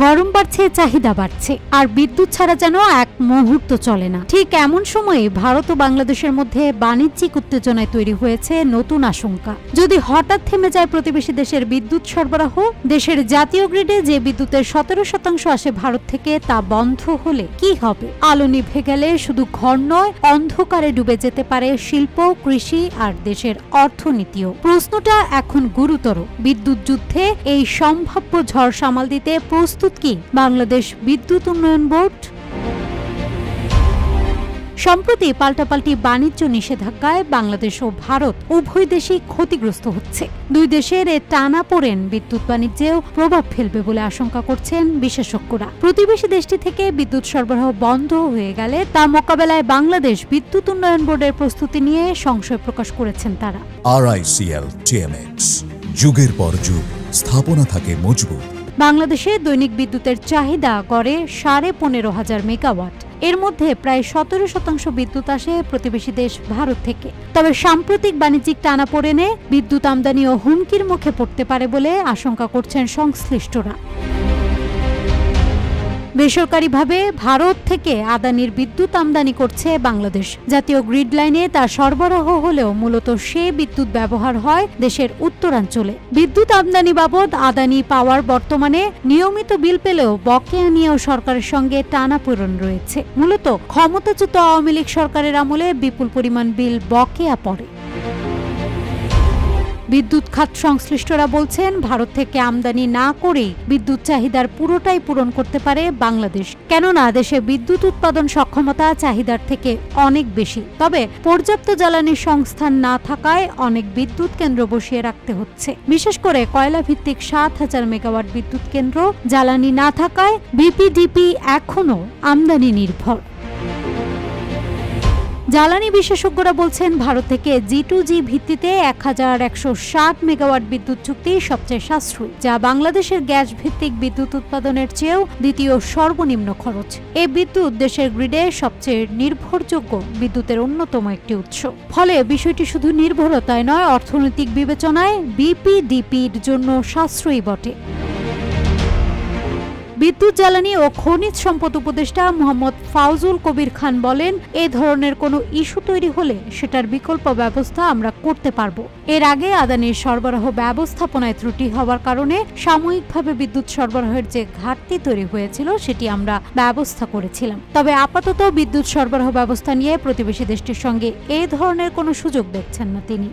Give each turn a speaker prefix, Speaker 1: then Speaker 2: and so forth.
Speaker 1: গরম বাড়ছে, চাহিদা বাড়ছে, আর বিদ্যুৎ ছাড়া যেন এক মুহূর্ত চলে না। ঠিক এমন সময়ে ভারত ও বাংলাদেশের মধ্যে বাণিজ্যিক উত্তেজনায় তৈরি হয়েছে নতুন আশঙ্কা। যদি হঠাৎ থেমে যায় প্রতিবেশী দেশের বিদ্যুৎ সরবরাহ, দেশের জাতীয় গ্রিডে যে বিদ্যুতের 17% আসে ভারত থেকে তা বন্ধ হলে কি হবে? আলো নিভে গেলে শুধু ঘর নয়, অন্ধকারে ডুবে যেতে পারে শিল্প, কৃষি আর দেশের অর্থনীতিও। প্রশ্নটা এখন গুরুতর। বিদ্যুৎ যুদ্ধে এই সম্ভাব্য ঝড় সামাল দিতে প্রস্তুত কি বাংলাদেশ বিদ্যুৎ উন্নয়ন বোর্ড? সম্প্রতি পাল্টাপাল্টি বাণিজ্য নিষেধাজ্ঞায় বাংলাদেশ ও ভারত উভয় দেশই ক্ষতিগ্রস্ত হচ্ছে। দুই দেশের টানাপোড়েন বিদ্যুৎ বাণিজ্যেও প্রভাব ফেলবে বলে আশঙ্কা করছেন বিশেষজ্ঞরা। প্রতিবেশী দেশটি থেকে বিদ্যুৎ সরবরাহ বন্ধ হয়ে গেলে তা মোকাবেলায় বাংলাদেশ বিদ্যুৎ উন্নয়ন বোর্ডের প্রস্তুতি নিয়ে সংশয় প্রকাশ করেছেন তারা।
Speaker 2: RICL TMX, যুগের পর যুগ স্থাপনা থাকে মজবুত।
Speaker 1: বাংলাদেশে দৈনিক বিদ্যুতের চাহিদা গড়ে 15,500 মেগাওয়াট। এর মধ্যে প্রায় 17% বিদ্যুৎ আসে প্রতিবেশী দেশ ভারত থেকে। তবে সাম্প্রতিক বাণিজ্যিক টানাপোড়েনে বিদ্যুৎ আমদানিও হুমকির মুখে পড়তে পারে বলে আশঙ্কা করছেন সংশ্লিষ্টরা। বেসরকারিভাবে ভারত থেকে আদানির বিদ্যুৎ আমদানি করছে বাংলাদেশ। জাতীয় গ্রিড লাইনে তা সরবরাহ হলেও মূলত সে বিদ্যুৎ ব্যবহার হয় দেশের উত্তরাঞ্চলে। বিদ্যুৎ আমদানি বাবদ আদানি পাওয়ার বর্তমানে নিয়মিত বিল পেলেও বকেয়া নিয়েও সরকারের সঙ্গে টানাপোড়েন রয়েছে। মূলত ক্ষমতাচ্যুত আওয়ামী লীগ সরকারের আমলে বিপুল পরিমাণ বিল বকেয়া পড়ে। বিদ্যুৎ খাত সংশ্লিষ্টরা বলছেন, ভারত থেকে আমদানি না করেই বিদ্যুৎ চাহিদার পুরোটাই পূরণ করতে পারে বাংলাদেশ। কেননা দেশে বিদ্যুৎ উৎপাদন সক্ষমতা চাহিদার থেকে অনেক বেশি। তবে পর্যাপ্ত জ্বালানির সংস্থান না থাকায় অনেক বিদ্যুৎ কেন্দ্র বসিয়ে রাখতে হচ্ছে। বিশেষ করে কয়লা ভিত্তিক 7,000 মেগাওয়াট বিদ্যুৎ কেন্দ্র জ্বালানি না থাকায় বিপিডিপি এখনও আমদানি নির্ভর। জ্বালানি বিশেষজ্ঞরা বলছেন, ভারত থেকে G2G ভিত্তিতে 1160 মেগাওয়াট বিদ্যুৎ চুক্তি সবচেয়ে সাশ্রয়ী, যা বাংলাদেশের গ্যাস ভিত্তিক বিদ্যুৎ উৎপাদনের চেয়েও দ্বিতীয় সর্বনিম্ন খরচ। এই বিদ্যুৎ দেশের গ্রিডে সবচেয়ে নির্ভরযোগ্য বিদ্যুতের অন্যতম একটি উৎস। ফলে বিষয়টি শুধু নির্ভরতায় নয়, অর্থনৈতিক বিবেচনায় বিপিডিপির জন্য সাশ্রয়ী বটে। বিদ্যুৎ, জ্বালানি ও খনিজ সম্পদ উপদেষ্টা মোহাম্মদ ফাউজুল কবির খান বলেন, এ ধরনের কোনো ইস্যু তৈরি হলে সেটার বিকল্প ব্যবস্থা আমরা করতে পারব। এর আগে আদানির সরবরাহ ব্যবস্থাপনায় ত্রুটি হওয়ার কারণে সাময়িকভাবে বিদ্যুৎ সরবরাহের যে ঘাটতি তৈরি হয়েছিল সেটি আমরা ব্যবস্থা করেছিলাম। তবে আপাতত বিদ্যুৎ সরবরাহ ব্যবস্থা নিয়ে প্রতিবেশী দেশটির সঙ্গে এ ধরনের কোনো সুযোগ দেখছেন না তিনি।